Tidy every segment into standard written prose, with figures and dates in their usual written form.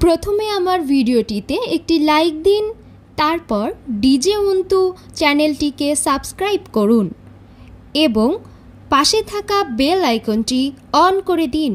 প্রথমে আমার ভিডিওটিতে একটি লাইক দিন, তারপর ডিজে অন্তু চ্যানেলটিকে সাবস্ক্রাইব করুন এবং পাশে থাকা বেল আইকনটি অন করে দিন।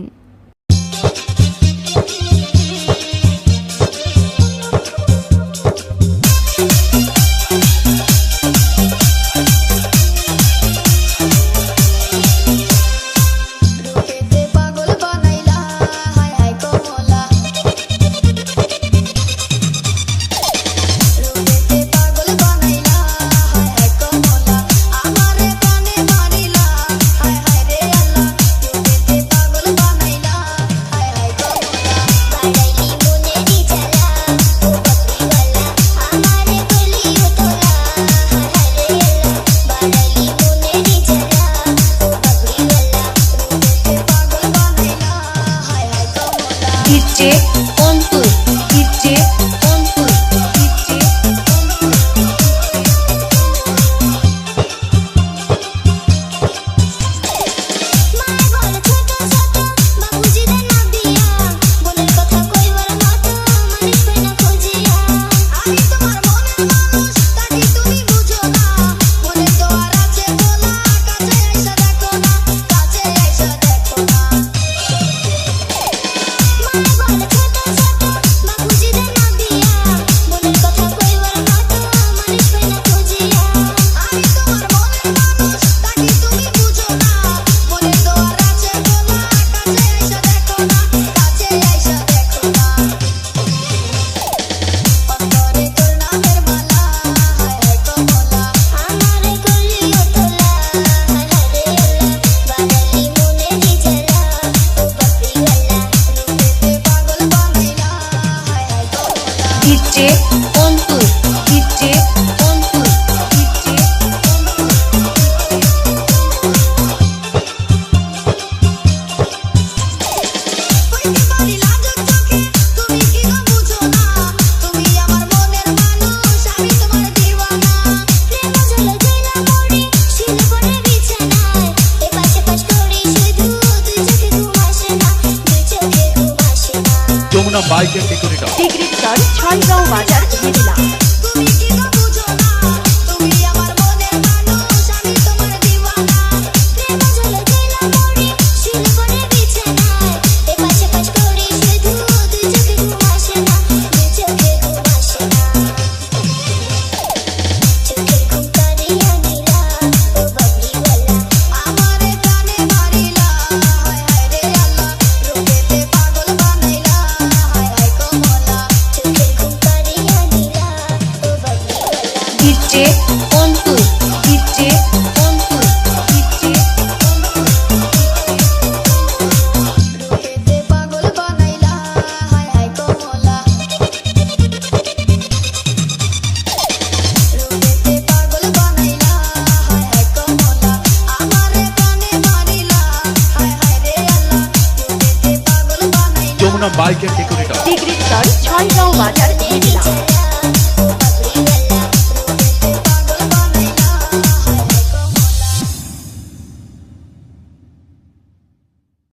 DJ Ontu, DJ Ontu, DJ Ontu, DJ Ontu, DJ Jamuna bike and decorator ডিগ্রির দল ছয়গাঁও বাজার জেলা। DJ Ontu, DJ Ontu, DJ Jamuna bike and decorator ডিগ্রির দল ছয়গাঁও বাজার জেলা।